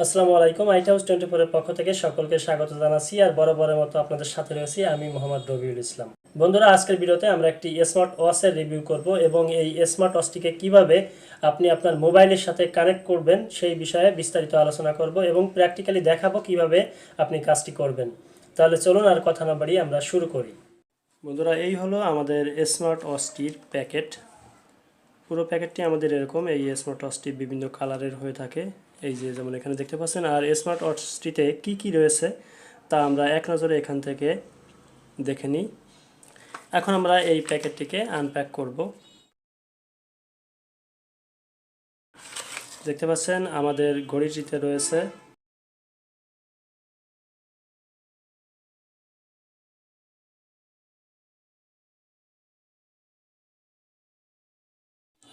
আসসালামু আলাইকুম। House24 এর পক্ষ থেকে সকলকে স্বাগত জানাচ্ছি আর বরাবরের মতো আপনাদের সাথে রয়েছি আমি মোহাম্মদ রবিউল ইসলাম। বন্ধুরা, আজকের ভিডিওতে আমরা একটি স্মার্ট ওয়াচের রিভিউ করব এবং এই স্মার্ট ওয়াচটিকে কিভাবে আপনি আপনার মোবাইলের সাথে কানেক্ট করবেন সেই বিষয়ে বিস্তারিত আলোচনা করব এবং প্র্যাকটিক্যালি দেখাবো কিভাবে আপনি কাজটি করবেন। তাহলে চলুন আর কথা না বাড়িয়ে আমরা শুরু করি। বন্ধুরা, এই হলো আমাদের স্মার্ট ওয়াচটির প্যাকেট। পুরো প্যাকেটটি আমাদের এরকম। এই স্মার্ট ওয়াচটি বিভিন্ন কালারের হয়ে থাকে, এই যে যেমন এখানে দেখতে পাচ্ছেন। আর স্মার্ট ওয়াচটিতে কি কি রয়েছে তা আমরা এক নজরে এখান থেকে দেখে নিই। এখন আমরা এই প্যাকেটটিকে আনপ্যাক করব। দেখতে পাচ্ছেন আমাদের ঘড়িটিতে রয়েছে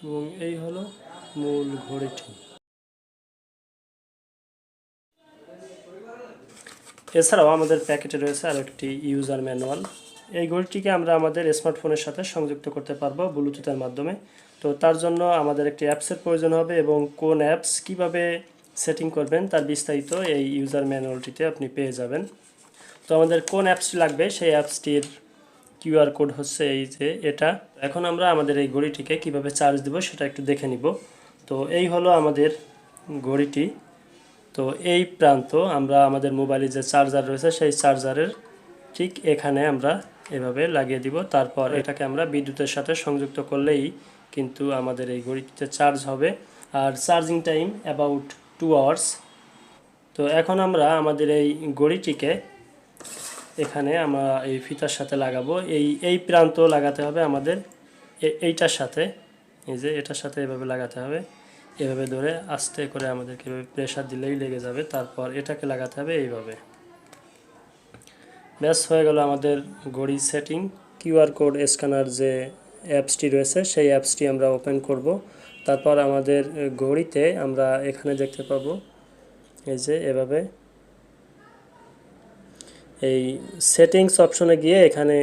এবং এই হলো মূল ঘড়িটি। এছাড়াও আমাদের প্যাকেটে রয়েছে আরেকটি ইউজার ম্যানুয়াল। এই ঘড়িটিকে আমরা আমাদের স্মার্টফোনের সাথে সংযুক্ত করতে পারবো ব্লুটুথের মাধ্যমে। তো তার জন্য আমাদের একটি অ্যাপসের প্রয়োজন হবে এবং কোন অ্যাপস কিভাবে সেটিং করবেন তার বিস্তারিত এই ইউজার ম্যানুয়ালটিতে আপনি পেয়ে যাবেন। তো আমাদের কোন অ্যাপসটি লাগবে সেই অ্যাপসটির কিউআর কোড হচ্ছে এই যে এটা। এখন আমরা আমাদের এই ঘড়িটিকে কিভাবে চার্জ দেব সেটা একটু দেখে নিব। তো এই হলো আমাদের ঘড়িটি। তো এই প্রান্ত আমরা আমাদের মোবাইলে যে চার্জার রয়েছে সেই চার্জারের ঠিক এখানে আমরা এভাবে লাগিয়ে দিব। তারপর এটাকে আমরা বিদ্যুতের সাথে সংযুক্ত করলেই কিন্তু আমাদের এই ঘড়িটিতে চার্জ হবে। আর চার্জিং টাইম অ্যাবাউট 2 আওয়ার্স। তো এখন আমরা আমাদের এই ঘড়িটিকে এখানে আমরা এই ফিতার সাথে লাগাবো। এই প্রান্ত লাগাতে হবে আমাদের এইটার সাথে, এই যে এটার সাথে এভাবে লাগাতে হবে। এভাবে ধরে আস্তে করে আমাদেরকে এভাবে প্রেসার দিলেই লেগে যাবে। তারপর এটাকে লাগাতে হবে এইভাবে। ব্যাস হয়ে গেল আমাদের ঘড়ি সেটিং। কিউআর কোড স্ক্যানার যে অ্যাপসটি রয়েছে সেই অ্যাপসটি আমরা ওপেন করব। তারপর আমাদের ঘড়িতে আমরা এখানে দেখতে পাবো এই যে এভাবে এই সেটিংস অপশনে গিয়ে এখানে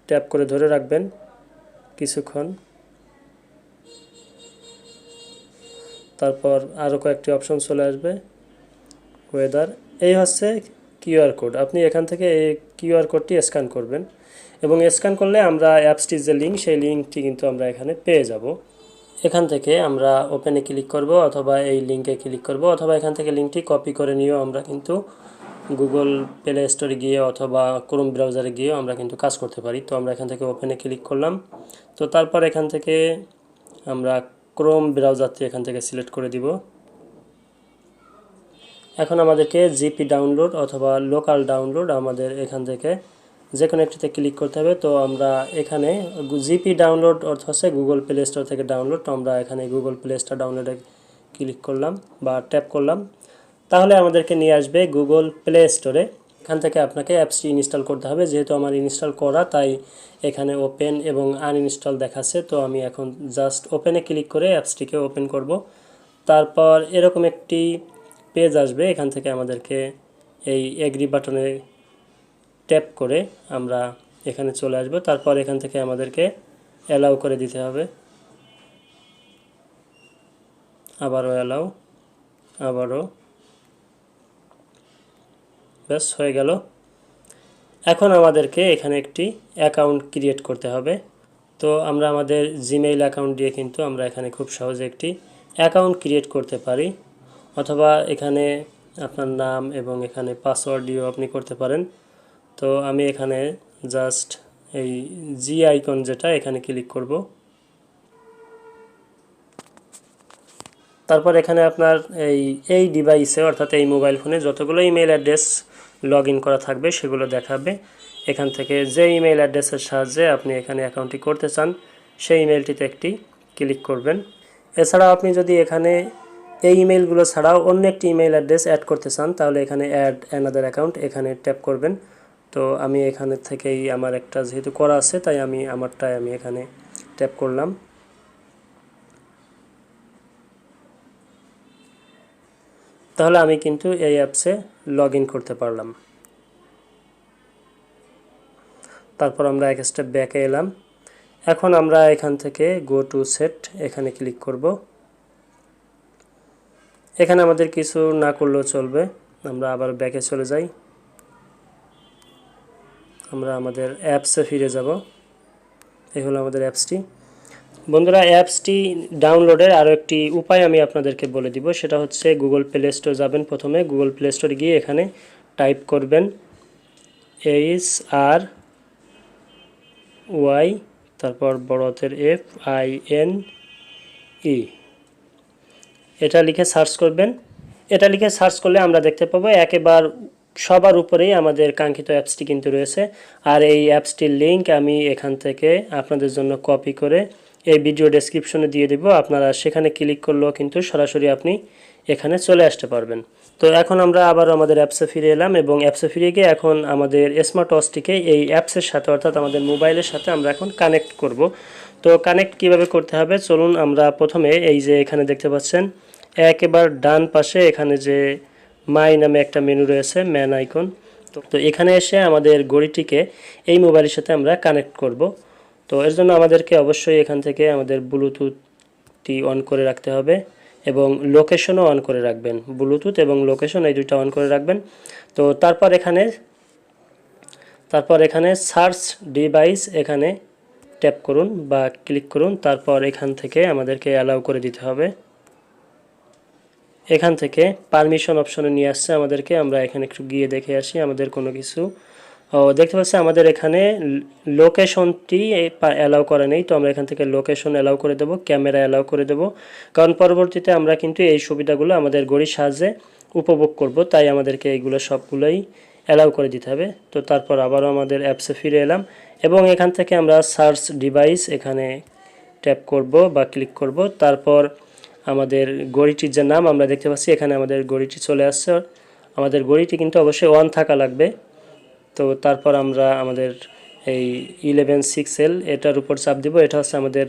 ট্যাপ করে ধরে রাখবেন কিছুক্ষণ। তারপর আরও কয়েকটি অপশন চলে আসবে, ওয়েদার। এই হচ্ছে কিউআর কোড। আপনি এখান থেকে এই কিউআর কোডটি স্ক্যান করবেন এবং স্ক্যান করলে আমরা অ্যাপসটির যে লিঙ্ক সেই লিঙ্কটি কিন্তু আমরা এখানে পেয়ে যাব। এখান থেকে আমরা ওপেনে ক্লিক করব অথবা এই লিঙ্কে ক্লিক করব অথবা এখান থেকে লিঙ্কটি কপি করে নিয়েও আমরা কিন্তু গুগল প্লে স্টোরে গিয়ে অথবা ক্রোম ব্রাউজারে গিয়েও আমরা কিন্তু কাজ করতে পারি। তো আমরা এখান থেকে ওপেনে ক্লিক করলাম। তো তারপর এখান থেকে আমরা ক্রোম ব্রাউজারটি এখান থেকে সিলেক্ট করে দিব। এখন আমাদেরকে জিপি ডাউনলোড অথবা লোকাল ডাউনলোড আমাদের এখান থেকে যে কোনো একটিতে ক্লিক করতে হবে। তো আমরা এখানে জিপি ডাউনলোড অর্থ হচ্ছে গুগল প্লে স্টোর থেকে ডাউনলোড। তো আমরা এখানে গুগল প্লে স্টোর ডাউনলোডে ক্লিক করলাম বা ট্যাপ করলাম, তাহলে আমাদেরকে নিয়ে আসবে গুগল প্লে স্টোরে। এখান থেকে আপনাকে অ্যাপসটি ইনস্টল করতে হবে। যেহেতু আমার ইনস্টল করা তাই এখানে ওপেন এবং আনইনস্টল দেখাচ্ছে। তো আমি এখন জাস্ট ওপেনে ক্লিক করে অ্যাপসটিকে ওপেন করব। তারপর এরকম একটি পেজ আসবে। এখান থেকে আমাদেরকে এই এগ্রি বাটনে ট্যাপ করে আমরা এখানে চলে আসব। তারপর এখান থেকে আমাদেরকে অ্যালাউ করে দিতে হবে, আবারও অ্যালাউ, আবারও। ব্যাস হয়ে গেল। এখন আমাদেরকে এখানে একটি অ্যাকাউন্ট ক্রিয়েট করতে হবে। তো আমরা আমাদের জিমেইল অ্যাকাউন্ট দিয়ে কিন্তু আমরা এখানে খুব সহজে একটি অ্যাকাউন্ট ক্রিয়েট করতে পারি, অথবা এখানে আপনার নাম এবং এখানে পাসওয়ার্ড দিয়েও আপনি করতে পারেন। তো আমি এখানে জাস্ট এই জি আইকন যেটা এখানে ক্লিক করব। তারপর এখানে আপনার এই ডিভাইসে অর্থাৎ এই মোবাইল ফোনে যতগুলো ইমেল অ্যাড্রেস লগ ইন করা থাকবে সেগুলো দেখাবে। এখান থেকে যে ইমেল অ্যাড্রেসের সাহায্যে আপনি এখানে অ্যাকাউন্টটি করতে চান সেই ইমেলটিতে একটি ক্লিক করবেন। এছাড়াও আপনি যদি এখানে এই ইমেলগুলো ছাড়াও অন্য একটি ইমেল অ্যাড্রেস অ্যাড করতে চান তাহলে এখানে অ্যাড অ্যানাদার অ্যাকাউন্ট এখানে ট্যাপ করবেন। তো আমি এখানে থেকেই আমার একটা যেহেতু করা আছে তাই আমি আমারটাই আমি এখানে ট্যাপ করলাম। তাহলে আমি কিন্তু এই অ্যাপসে লগ ইন করতে পারলাম। তারপর আমরা এক স্টেপ ব্যাকে এলাম। এখন আমরা এখান থেকে গো টু সেট এখানে ক্লিক করব। এখানে আমাদের কিছু না করলেও চলবে, আমরা আবার ব্যাকে চলে যাই, আমরা আমাদের অ্যাপসে ফিরে যাব। এই হলো আমাদের অ্যাপসটি। বন্ধুরা, অ্যাপসটি ডাউনলোডের আরও একটি উপায় আমি আপনাদেরকে বলে দিব, সেটা হচ্ছে গুগল প্লে স্টোর যাবেন। প্রথমে গুগল প্লে স্টোরে গিয়ে এখানে টাইপ করবেন HRY, তারপর বড় হাতের FINE, এটা লিখে সার্চ করবেন। এটা লিখে সার্চ করলে আমরা দেখতে পাবো একেবারে সবার উপরেই আমাদের কাঙ্ক্ষিত অ্যাপসটি কিন্তু রয়েছে। আর এই অ্যাপসটির লিঙ্ক আমি এখান থেকে আপনাদের জন্য কপি করে এই ভিডিও ডেসক্রিপশনে দিয়ে দেব। আপনারা সেখানে ক্লিক করলেও কিন্তু সরাসরি আপনি এখানে চলে আসতে পারবেন। তো এখন আমরা আবার আমাদের অ্যাপসে ফিরে এলাম এবং অ্যাপসে ফিরে গিয়ে এখন আমাদের স্মার্ট ওয়াচটিকে এই অ্যাপসের সাথে অর্থাৎ আমাদের মোবাইলের সাথে আমরা এখন কানেক্ট করব। তো কানেক্ট কিভাবে করতে হবে চলুন আমরা প্রথমে এই যে এখানে দেখতে পাচ্ছেন একেবারে ডান পাশে এখানে যে মাই নামে একটা মেনু রয়েছে, ম্যান আইকন। তো এখানে এসে আমাদের ঘড়িটিকে এই মোবাইলের সাথে আমরা কানেক্ট করব। তো এর জন্য আমাদেরকে অবশ্যই এখান থেকে আমাদের ব্লুটুথটি অন করে রাখতে হবে এবং লোকেশনও অন করে রাখবেন। ব্লুটুথ এবং লোকেশন এই দুইটা অন করে রাখবেন। তো তারপর এখানে সার্চ ডিভাইস এখানে ট্যাপ করুন বা ক্লিক করুন। তারপর এখান থেকে আমাদেরকে অ্যালাউ করে দিতে হবে। এখান থেকে পারমিশন অপশনে নিয়ে আসছে আমাদেরকে, আমরা এখানে একটু গিয়ে দেখে আসি আমাদের কোনো কিছু দেখতে পাচ্ছি আমাদের এখানে লোকেশনটি অ্যালাউ করা নেই। তো আমরা এখান থেকে লোকেশন অ্যালাউ করে দেব, ক্যামেরা অ্যালাউ করে দেব, কারণ পরবর্তীতে আমরা কিন্তু এই সুবিধাগুলো আমাদের ঘড়ির সাহায্যে উপভোগ করব, তাই আমাদেরকে এইগুলো সবগুলোই অ্যালাউ করে দিতে হবে। তো তারপর আবারও আমাদের অ্যাপসে ফিরে এলাম এবং এখান থেকে আমরা সার্চ ডিভাইস এখানে ট্যাপ করব বা ক্লিক করব। তারপর আমাদের ঘড়িটির যে নাম আমরা দেখতে পাচ্ছি এখানে আমাদের ঘড়িটি চলে আসছে। আমাদের ঘড়িটি কিন্তু অবশ্যই অন থাকা লাগবে। তো তারপর আমরা আমাদের এই 11 6L এটার উপর চাপ দিব, এটা হচ্ছে আমাদের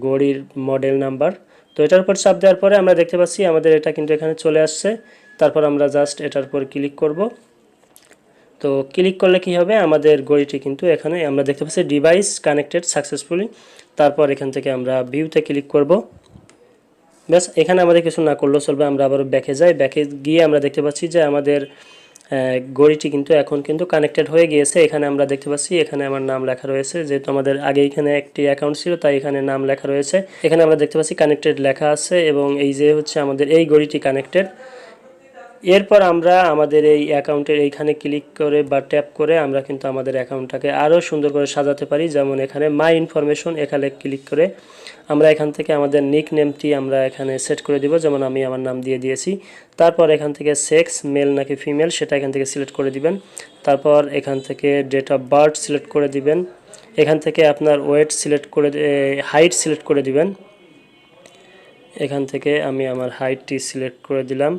ঘড়ির মডেল নাম্বার। তো এটার উপর চাপ দেওয়ার পরে আমরা দেখতে পাচ্ছি আমাদের এটা কিন্তু এখানে চলে আসছে। তারপর আমরা জাস্ট এটার উপর ক্লিক করব। তো ক্লিক করলে কি হবে, আমাদের ঘড়িটি কিন্তু এখানে আমরা দেখতে পাচ্ছি ডিভাইস কানেক্টেড সাকসেসফুলি। তারপর এখান থেকে আমরা ভিউতে ক্লিক করব। ব্যাস, এখানে আমাদের কিছু না করলেও চলবে, আমরা আবার ব্যাকে যাই। ব্যাকে গিয়ে আমরা দেখতে পাচ্ছি যে আমাদের ঘড়িটি কিন্তু এখন কিন্তু কানেক্টেড হয়ে গিয়েছে। এখানে আমরা দেখতে পাচ্ছি এখানে আমার নাম লেখা রয়েছে, যেহেতু আমাদের আগে এখানে একটি অ্যাকাউন্ট ছিল তাই এখানে নাম লেখা রয়েছে। এখানে আমরা দেখতে পাচ্ছি কানেক্টেড লেখা আছে এবং এই যে হচ্ছে আমাদের এই ঘড়িটি কানেক্টেড। এরপর আমরা আমাদের এই অ্যাকাউন্টের এইখানে ক্লিক করে বা ট্যাপ করে আমরা কিন্তু আমাদের অ্যাকাউন্টটাকে আরও সুন্দর করে সাজাতে পারি। যেমন এখানে মাই ইনফরমেশন এখানে ক্লিক করে আমরা এখান থেকে আমাদের নিক নেমটি আমরা এখানে সেট করে দিব, যেমন আমি আমার নাম দিয়ে দিয়েছি। তারপর এখান থেকে সেক্স মেল নাকি ফিমেল সেটা এখান থেকে সিলেক্ট করে দিবেন। তারপর এখান থেকে ডেট অফ বার্থ সিলেক্ট করে দিবেন। এখান থেকে আপনার ওয়েট সিলেক্ট করে হাইট সিলেক্ট করে দিবেন। এখান থেকে আমি আমার হাইটটি সিলেক্ট করে দিলাম।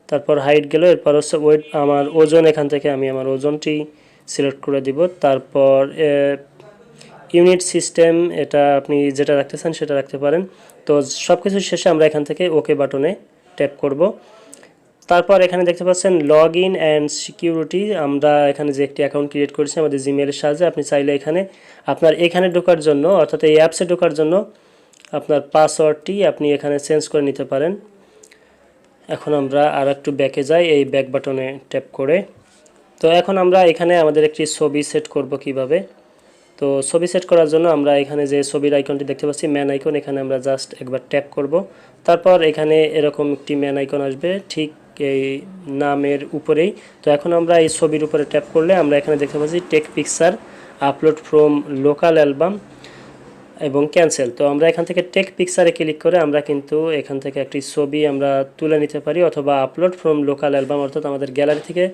তারপর হাইট গেল, এরপর হচ্ছে ওয়েট, আমার ওজন এখান থেকে আমি আমার ওজনটি সিলেক্ট করে দিব। তারপর ইউনিট সিস্টেম এটা আপনি যেটা রাখতে চান সেটা রাখতে পারেন। তো সব কিছু শেষে আমরা এখান থেকে ওকে বাটনে ট্যাপ করব। তারপর এখানে দেখতে পাচ্ছেন লগ ইন অ্যান্ড সিকিউরিটি, আমরা এখানে যে একটি অ্যাকাউন্ট ক্রিয়েট করেছি আমাদের জিমেলের সাহায্যে, আপনি চাইলে এখানে ঢোকার জন্য অর্থাৎ এই অ্যাপসে ঢোকার জন্য আপনার পাসওয়ার্ডটি আপনি এখানে চেঞ্জ করে নিতে পারেন। এখন আমরা আর একটু ব্যাকে যাই এই ব্যাক বাটনে ট্যাপ করে। তো এখন আমরা এখানে আমাদের একটি ছবি সেট করব কিভাবে। তো ছবি সেট করার জন্য আমরা এখানে যে ছবির আইকনটি দেখতে পাচ্ছি ম্যান আইকন, এখানে আমরা জাস্ট একবার ট্যাপ করব। তারপর এখানে এরকম একটি ম্যান আইকন আসবে ঠিক এই নামের উপরেই। তো এখন আমরা এই ছবির উপরে ট্যাপ করলে আমরা এখানে দেখতে পাচ্ছি take picture, upload from local album এবং ক্যান্সেল। তো আমরা এখান থেকে টেক পিকচারে ক্লিক করে আমরা কিন্তু এখান থেকে একটি ছবি আমরা তুলে নিতে পারি, অথবা আপলোড ফ্রম লোকাল অ্যালবাম অর্থাৎ আমাদের গ্যালারি থেকে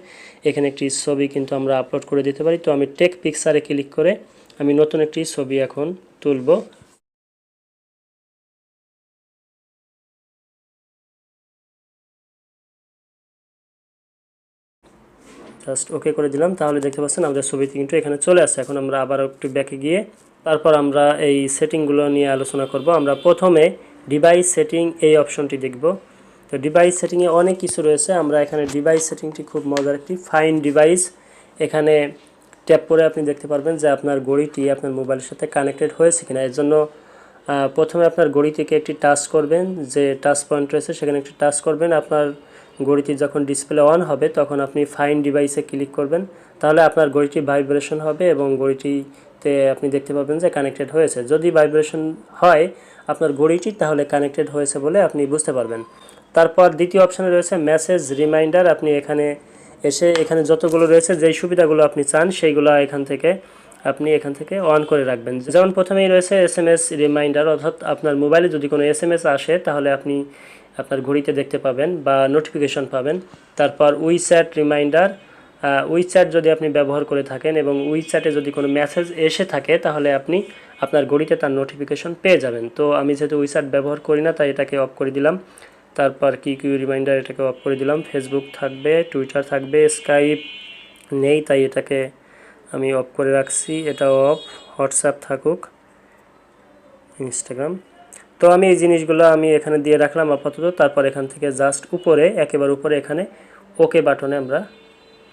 এখানে একটি ছবি কিন্তু আমরা আপলোড করে দিতে পারি। তো আমি টেক পিকচারে ক্লিক করে আমি নতুন একটি ছবি এখন তুলব। জাস্ট ওকে করে দিলাম, তাহলে দেখতে পাচ্ছেন আমাদের ছবিটি কিন্তু এখানে চলে আসছে। এখন আমরা আবার একটু ব্যাকে গিয়ে তারপর আমরা এই সেটিংগুলো নিয়ে আলোচনা করব। আমরা প্রথমে ডিভাইস সেটিং এই অপশনটি দেখব। তো ডিভাইস সেটিংয়ে অনেক কিছু রয়েছে, আমরা এখানে ডিভাইস সেটিংটি খুব মজার একটি ফাইন ডিভাইস, এখানে ট্যাপ করে আপনি দেখতে পারবেন যে আপনার ঘড়িটি আপনার মোবাইলের সাথে কানেক্টেড হয়েছে কিনা। এর জন্য প্রথমে আপনার ঘড়িটিকে একটি টাচ করবেন, যে টাচ পয়েন্ট রয়েছে সেখানে একটি টাচ করবেন। আপনার ঘড়িটি যখন ডিসপ্লে অন হবে তখন আপনি ফাইন্ড ডিভাইসে ক্লিক করবেন, তাহলে আপনার ঘড়িটি ভাইব্রেশন হবে এবং ঘড়িটিতে আপনি দেখতে পাবেন যে কানেক্টেড হয়েছে। যদি ভাইব্রেশন হয় আপনার ঘড়িটি, তাহলে কানেক্টেড হয়েছে বলে আপনি বুঝতে পারবেন। তারপর দ্বিতীয় অপশানে রয়েছে মেসেজ রিমাইন্ডার। আপনি এখানে এসে এখানে যতগুলো রয়েছে, যেই সুবিধাগুলো আপনি চান সেইগুলো এখান থেকে অন করে রাখবেন। যেমন প্রথমেই রয়েছে এসএমএস রিমাইন্ডার, অর্থাৎ আপনার মোবাইলে যদি কোনো এসএমএস আসে তাহলে আপনি আপনার ঘড়িতে দেখতে পাবেন বা নোটিফিকেশন পাবেন। তারপর উইচ্যাট রিমাইন্ডার, উইচ্যাট যদি আপনি ব্যবহার করে থাকেন এবং উইচ্যাটে যদি কোনো মেসেজ এসে থাকে তাহলে আপনি আপনার ঘড়িতে তার নোটিফিকেশন পেয়ে যাবেন। তো আমি যেহেতু উইচ্যাট ব্যবহার করি না তাই এটাকে অফ করে দিলাম। তারপর কিউ রিমাইন্ডার, এটাকে অফ করে দিলাম। ফেসবুক থাকবে, টুইটার থাকবে, স্কাইপ নেই তাই এটাকে আমি অফ করে রাখছি, এটা অফ। হোয়াটসঅ্যাপ থাকুক, ইনস্টাগ্রাম। তো আমি এই জিনিসগুলো আমি এখানে দিয়ে রাখলাম আপাতত। তারপর এখান থেকে জাস্ট উপরে, একেবারে উপরে এখানে ওকে বাটনে আমরা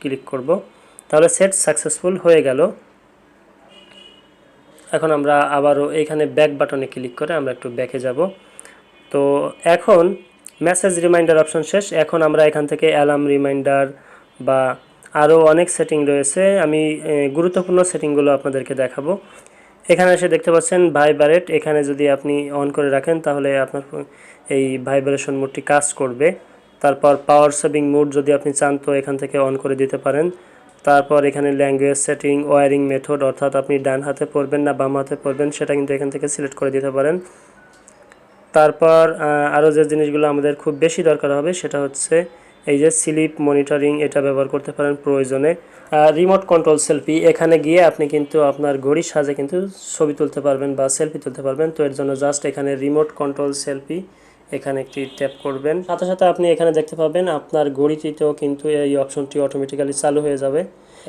ক্লিক করব, তাহলে সেট সাকসেসফুল হয়ে গেল। এখন আমরা আবারও এখানে ব্যাক বাটনে ক্লিক করে আমরা একটু ব্যাকে যাব। তো এখন মেসেজ রিমাইন্ডার অপশন শেষ। এখন আমরা এখান থেকে অ্যালার্ম রিমাইন্ডার বা আরও অনেক সেটিং রয়েছে, আমি গুরুত্বপূর্ণ সেটিংগুলো আপনাদেরকে দেখাবো। এখানে এসে দেখতে পাচ্ছেন ভাইব্রেট, এখানে যদি আপনি অন করে রাখেন তাহলে আপনার এই ভাইব্রেশন মোডটি কাজ করবে। তারপর পাওয়ার সেভিং মোড যদি আপনি চান তো এখান থেকে অন করে দিতে পারেন। তারপর এখানে ল্যাঙ্গুয়েজ সেটিং, ওয়ারিং মেথড, অর্থাৎ আপনি ডান হাতে পড়বেন না বাম হাতে পড়বেন সেটা কিন্তু এখান থেকে সিলেক্ট করে দিতে পারেন। তারপর আরও যে জিনিসগুলো আমাদের খুব বেশি দরকার হবে সেটা হচ্ছে এই যে স্লিপ মনিটরিং, এটা ব্যবহার করতে পারেন প্রয়োজনে। রিমোট কন্ট্রোল সেলফি, এখানে গিয়ে আপনি কিন্তু আপনার ঘড়ির সাহায্যে কিন্তু ছবি তুলতে পারবেন বা সেলফি তুলতে পারবেন। তো এর জন্য জাস্ট এখানে রিমোট কন্ট্রোল সেলফি এখানে একটি ট্যাপ করবেন, সাথে সাথে আপনি এখানে দেখতে পাবেন আপনার ঘড়িটিতেও কিন্তু এই অপশনটি অটোমেটিক্যালি চালু হয়ে যাবে।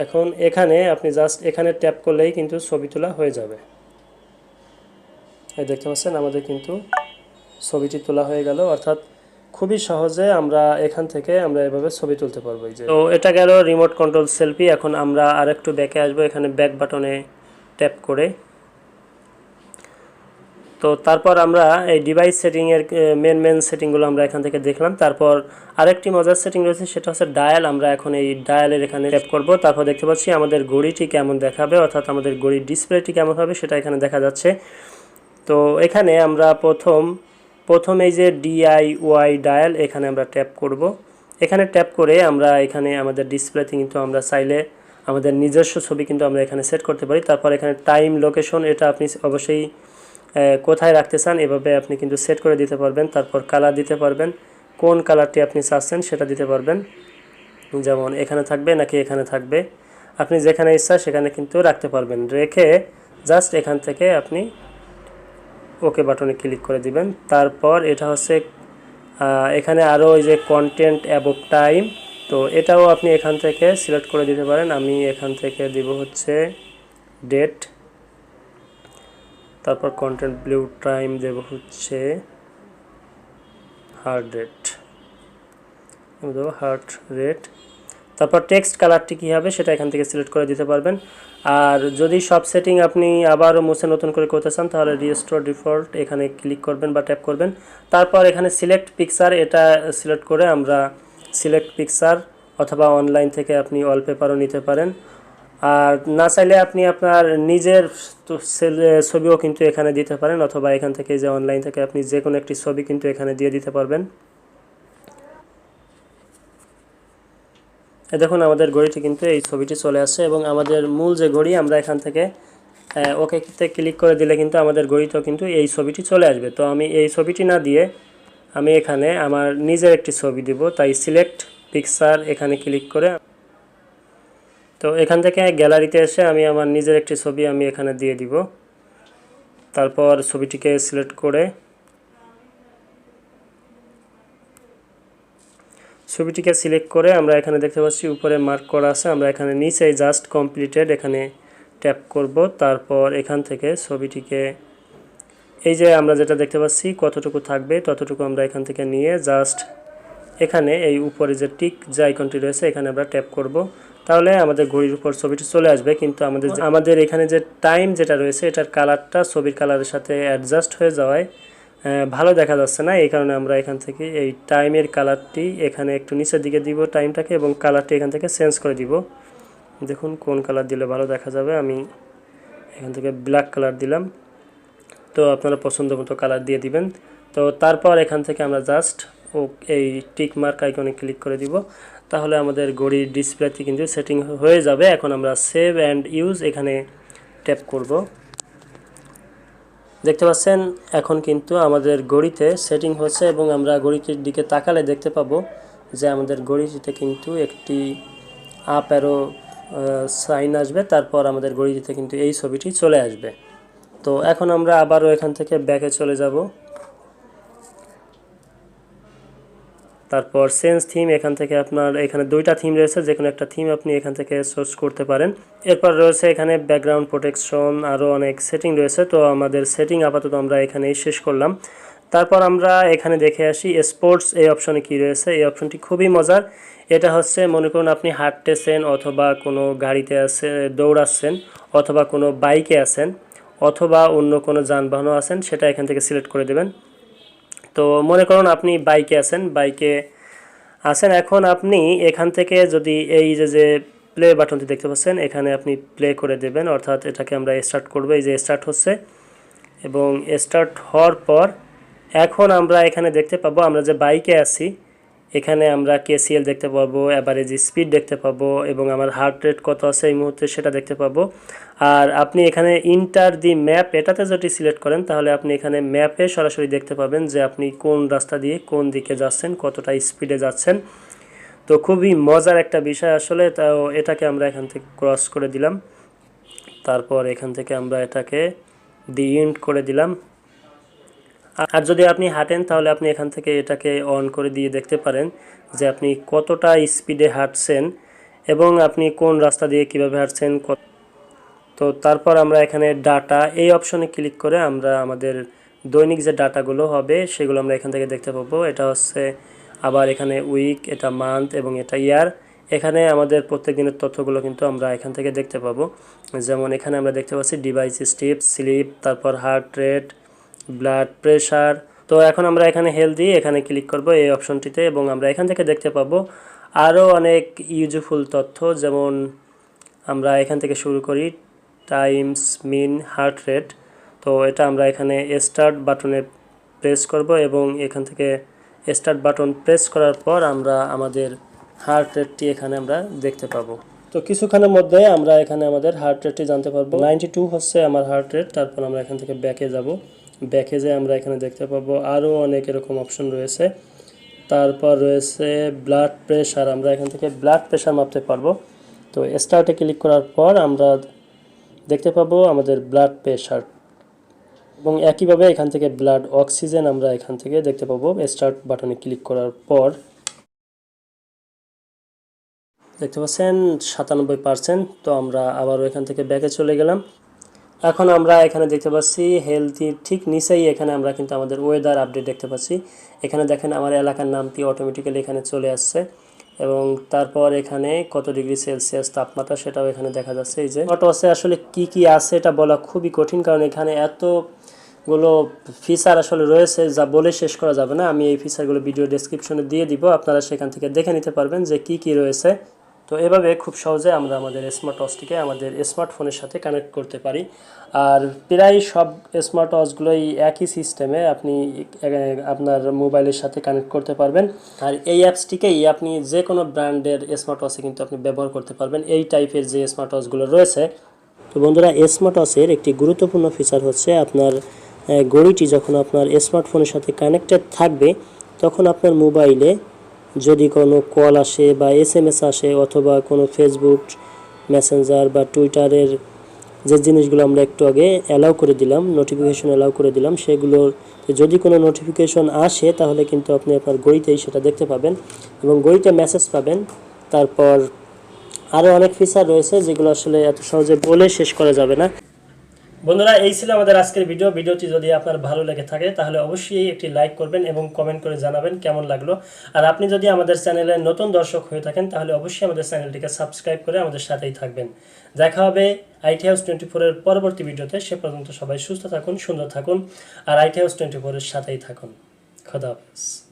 এখন এখানে আপনি জাস্ট এখানে ট্যাপ করলেই কিন্তু ছবি তোলা হয়ে যাবে। এই দেখতে পাচ্ছেন আমাদের কিন্তু ছবিটি তোলা হয়ে গেল, অর্থাৎ খুবই সহজে আমরা এখান থেকে আমরা এভাবে ছবি তুলতে পারবো। তো এটা গেল রিমোট কন্ট্রোল সেলফি। এখন আমরা আরেকটু ব্যাকে আসবো, এখানে ব্যাক বাটনে ট্যাপ করে। তো তারপর আমরা এই ডিভাইস সেটিংয়ের মেন সেটিংগুলো আমরা এখান থেকে দেখলাম। তারপর আরেকটি মজার সেটিং রয়েছে সেটা হচ্ছে ডায়াল। আমরা এখন এই ডায়ালের এখানে ট্যাপ করব। তারপর দেখতে পাচ্ছি আমাদের ঘড়িটি কেমন দেখাবে, অর্থাৎ আমাদের ঘড়ির ডিসপ্লেটি কেমন হবে সেটা এখানে দেখা যাচ্ছে। তো এখানে আমরা প্রথম এই যে DIY ডায়াল, এখানে আমরা ট্যাপ করব। এখানে ট্যাপ করে আমরা এখানে আমাদের ডিসপ্লেতে কিন্তু আমরা চাইলে আমাদের নিজস্ব ছবি কিন্তু আমরা এখানে সেট করতে পারি। তারপর এখানে টাইম লোকেশন, এটা আপনি অবশ্যই কোথায় রাখতে চান এভাবে আপনি কিন্তু সেট করে দিতে পারবেন। তারপর কালার দিতে পারবেন, কোন কালারটি আপনি চাচ্ছেন সেটা দিতে পারবেন, যেমন এখানে থাকবে নাকি এখানে থাকবে, আপনি যেখানে ইচ্ছা সেখানে কিন্তু রাখতে পারবেন। রেখে জাস্ট এখান থেকে আপনি ওকে বাটনে ক্লিক করে দিবেন। তারপর এটা হচ্ছে এখানে আরও ওই যে কন্টেন্ট অ্যাবভ টাইম, তো এটাও আপনি এখান থেকে সিলেক্ট করে দিতে পারেন। আমি এখান থেকে দিব হচ্ছে ডেট, তারপর কন্টেন্ট ব্লু টাইম দেব হচ্ছে হার্ট রেট, তারপর টেক্সট কালারটি কী হবে সেটা এখান থেকে সিলেক্ট করে দিতে পারবেন। আর যদি সব সেটিং আপনি আবারও মুছে নতুন করে করতে চান তাহলে রিস্টোর ডিফল্ট এখানে ক্লিক করবেন বা ট্যাপ করবেন। তারপর এখানে সিলেক্ট পিকচার, এটা সিলেক্ট করে আমরা সিলেক্ট পিকচার অথবা অনলাইন থেকে আপনি ওয়ালপেপারও নিতে পারেন। আর না চাইলে আপনি আপনার নিজের ছবিও কিন্তু এখানে দিতে পারেন, অথবা এখান থেকে যে অনলাইন থেকে আপনি যে কোনো একটি ছবি কিন্তু এখানে দিয়ে দিতে পারবেন। দেখুন আমাদের ঘড়িটি কিন্তু এই ছবিটি চলে আসছে এবং আমাদের মূল যে ঘড়ি আমরা এখান থেকে ওকেতে ক্লিক করে দিলে কিন্তু আমাদের ঘড়িতেও কিন্তু এই ছবিটি চলে আসবে। তো আমি এই ছবিটি না দিয়ে আমি এখানে আমার নিজের একটি ছবি দিব, তাই সিলেক্ট পিকচার এখানে ক্লিক করে, তো এখান থেকে গ্যালারিতে এসে আমি আমার নিজের একটি ছবি আমি এখানে দিয়ে দিব। তারপর ছবিটিকে সিলেক্ট করে আমরা এখানে দেখতে পাচ্ছি উপরে মার্ক করা আছে, আমরা এখানে নিচে জাস্ট কমপ্লিটেড এখানে ট্যাপ করব। তারপর এখান থেকে ছবিটিকে এই যে আমরা যেটা দেখতে পাচ্ছি কতটুকু থাকবে ততটুকু আমরা এখান থেকে নিয়ে জাস্ট এখানে এই উপরে যে টিক যে আইকনটি রয়েছে এখানে আমরা ট্যাপ করব। তাহলে আমাদের ঘড়ির উপর ছবিটি চলে আসবে। কিন্তু আমাদের এখানে যে টাইম যেটা রয়েছে এটার কালারটা ছবির কালারের সাথে অ্যাডজাস্ট হয়ে যাওয়ায় ভালো দেখা যাচ্ছে না। এই কারণে আমরা এখান থেকে এই টাইমের কালারটি এখানে একটু নিচের দিকে দিব টাইমটাকে, এবং কালারটি এখান থেকে চেঞ্জ করে দিব। দেখুন কোন কালার দিলে ভালো দেখা যাবে। আমি এখান থেকে ব্ল্যাক কালার দিলাম। তো আপনারা পছন্দ মতো কালার দিয়ে দিবেন। তো তারপর এখান থেকে আমরা জাস্ট এই টিক মার্ক আইকনে ক্লিক করে দিব। তাহলে আমাদের ঘড়ির ডিসপ্লেতে কিন্তু সেটিং হয়ে যাবে। এখন আমরা সেভ অ্যান্ড ইউজ এখানে ট্যাপ করব। দেখতে পাচ্ছেন এখন কিন্তু আমাদের ঘড়িতে সেটিং হচ্ছে, এবং আমরা ঘড়িটির দিকে তাকালে দেখতে পাবো যে আমাদের ঘড়িটিতে কিন্তু একটি আপ অ্যারো সাইন আসবে। তারপর আমাদের ঘড়িটিতে কিন্তু এই ছবিটি চলে আসবে। তো এখন আমরা আবারও এখান থেকে ব্যাকে চলে যাব। তারপর চেঞ্জ থিম, এখান থেকে আপনার এখানে দুইটা থিম রয়েছে, যে কোনো একটা থিম আপনি এখান থেকে চুজ করতে পারেন। এরপর রয়েছে এখানে ব্যাকগ্রাউন্ড প্রোটেকশন, আরও অনেক সেটিং রয়েছে। তো আমাদের সেটিং আপাতত আমরা এখানেই শেষ করলাম। তারপর আমরা এখানে দেখে আসি স্পোর্টস এই অপশনে কি রয়েছে। এই অপশনটি খুবই মজার। এটা হচ্ছে মনে করুন আপনি হাঁটতেছেন, অথবা কোনো গাড়িতে আছে দৌড়াচ্ছেন, অথবা কোনো বাইকে আছেন, অথবা অন্য কোনো যানবাহনও আছেন, সেটা এখান থেকে সিলেক্ট করে দেবেন। তো মনে করুন আপনি বাইকে আছেন, এখন আপনি এখান থেকে যদি এই যে প্লে বাটনটি দেখতে পাচ্ছেন এখানে আপনি প্লে করে দেবেন, অর্থাৎ এটাকে আমরা স্টার্ট করব। এই যে স্টার্ট হচ্ছে, এবং স্টার্ট হওয়ার পর এখন আমরা এখানে দেখতে পাবো আমরা যে বাইকে আছি এখানে আমরা কেসিএল দেখতে পাবো, অ্যাভারেজ স্পিড দেখতে পাবো, এবং আমার হার্ট রেট কত আছে এই মুহূর্তে সেটা দেখতে পাবো। আর আপনি এখানে ইন্টার দি ম্যাপ এটাতে যদি সিলেক্ট করেন তাহলে আপনি এখানে ম্যাপে সরাসরি দেখতে পাবেন যে আপনি কোন রাস্তা দিয়ে কোন দিকে যাচ্ছেন, কতটা স্পিডে যাচ্ছেন। তো খুবই মজার একটা বিষয় আসলে। তাও এটাকে আমরা এখান থেকে ক্রস করে দিলাম। তারপর এখান থেকে আমরা এটাকে দি ইন্ড করে দিলাম। আর যদি আপনি হাঁটেন তাহলে আপনি এখান থেকে এটাকে অন করে দিয়ে দেখতে পারেন যে আপনি কতটা স্পিডে হাঁটছেন এবং আপনি কোন রাস্তা দিয়ে কিভাবে হাঁটছেন। তো তারপর আমরা এখানে ডাটা এই অপশনে ক্লিক করে আমরা আমাদের দৈনিক যে ডাটাগুলো হবে সেগুলো আমরা এখান থেকে দেখতে পাবো। এটা হচ্ছে আবার এখানে উইক, এটা মান্থ এবং এটা ইয়ার। এখানে আমাদের প্রত্যেক দিনের তথ্যগুলো কিন্তু আমরা এখান থেকে দেখতে পাবো। যেমন এখানে আমরা দেখতে পাচ্ছি ডিভাইস স্টিপস, স্লিপ, তারপর হার্ট রেট, ব্লাড প্রেশার। তো এখন আমরা এখানে হেলদি এখানে ক্লিক করব এই অপশনটিতে, এবং আমরা এখান থেকে দেখতে পাবো আরও অনেক ইউজফুল তথ্য। যেমন আমরা এখান থেকে শুরু করি টাইমস মিন হার্ট রেট। তো এটা আমরা এখানে স্টার্ট বাটনে প্রেস করব, এবং এখান থেকে স্টার্ট বাটন প্রেস করার পর আমরা আমাদের হার্ট রেটটি এখানে আমরা দেখতে পাবো। তো কিছুক্ষণের মধ্যে আমরা এখানে আমাদের হার্ট রেটটি জানতে পারবো। 92 হচ্ছে আমার হার্ট রেট। তারপর আমরা এখান থেকে ব্যাকে যাব। ব্যাকে যে আমরা এখানে দেখতে পাবো আরও অনেক এরকম অপশন রয়েছে। তারপর রয়েছে ব্লাড প্রেশার, আমরা এখান থেকে ব্লাড প্রেশার মাপতে পারবো। তো স্টার্টে ক্লিক করার পর আমরা দেখতে পাবো আমাদের ব্লাড প্রেশার, এবং একইভাবে এখান থেকে ব্লাড অক্সিজেন আমরা এখান থেকে দেখতে পাবো স্টার্ট বাটনে ক্লিক করার পর। দেখতে পাচ্ছেন 97%। তো আমরা আবারও এখান থেকে ব্যাকে চলে গেলাম। এখন আমরা এখানে দেখতে পাচ্ছি হেলথি ঠিক নিচেই এখানে আমরা কিন্তু আমাদের ওয়েদার আপডেট দেখতে পাচ্ছি। এখানে দেখেন আমার এলাকার নামটি অটোমেটিক্যালি এখানে চলে আসছে, এবং তারপর এখানে কত ডিগ্রি সেলসিয়াস তাপমাত্রা সেটাও এখানে দেখা যাচ্ছে। এই যে অটোসে আসলে কি আছে এটা বলা খুবই কঠিন, কারণ এখানে এতগুলো ফিচার আসলে রয়েছে যা বলে শেষ করা যাবে না। আমি এই ফিচারগুলো ভিডিও ডেসক্রিপশনে দিয়ে দিব, আপনারা সেখান থেকে দেখে নিতে পারবেন যে কি রয়েছে। তো এভাবে খুব সহজে আমরা আমাদের স্মার্ট ওয়াচটিকে আমাদের স্মার্টফোনের সাথে কানেক্ট করতে পারি। আর প্রায় সব স্মার্ট ওয়াচগুলোই একই সিস্টেমে আপনি আপনার মোবাইলের সাথে কানেক্ট করতে পারবেন। আর এই অ্যাপসটিকেই আপনি যে কোনো ব্র্যান্ডের স্মার্ট ওয়াচে কিন্তু আপনি ব্যবহার করতে পারবেন, এই টাইপের যে স্মার্ট ওয়াচগুলো রয়েছে। তো বন্ধুরা, স্মার্ট ওয়াচের একটি গুরুত্বপূর্ণ ফিচার হচ্ছে আপনার ঘড়িটি যখন আপনার স্মার্টফোনের সাথে কানেক্টেড থাকবে তখন আপনার মোবাইলে যদি কোনো কল আসে বা SMS আসে, অথবা কোনো ফেসবুক মেসেঞ্জার বা টুইটারের যে জিনিসগুলো আমরা একটু আগে অ্যালাউ করে দিলাম, নোটিফিকেশন অ্যালাউ করে দিলাম, সেগুলোর যদি কোনো নোটিফিকেশন আসে তাহলে কিন্তু আপনি আপনার ঘড়িতেই সেটা দেখতে পাবেন এবং ঘড়িতে মেসেজ পাবেন। তারপর আরও অনেক ফিচার রয়েছে যেগুলো আসলে এত সহজে বলে শেষ করা যাবে না। বন্ধুরা এই ছিল আমাদের আজকের ভিডিওটি যদি আপনার ভালো লেগে থাকে তাহলে অবশ্যই একটি লাইক করবেন এবং কমেন্ট করে জানাবেন কেমন লাগলো। আর আপনি যদি আমাদের চ্যানেলের নতুন দর্শক হয়ে থাকেন তাহলে অবশ্যই আমাদের চ্যানেলটিকে সাবস্ক্রাইব করে আমাদের সাথেই থাকবেন। দেখা হবে আইটি হাউস 24 এর পরবর্তী ভিডিওতে। সে পর্যন্ত সবাই সুস্থ থাকুন, সুন্দর থাকুন আর আইটি হাউস 24 এর সাথেই থাকুন। খোদা হাফেজ।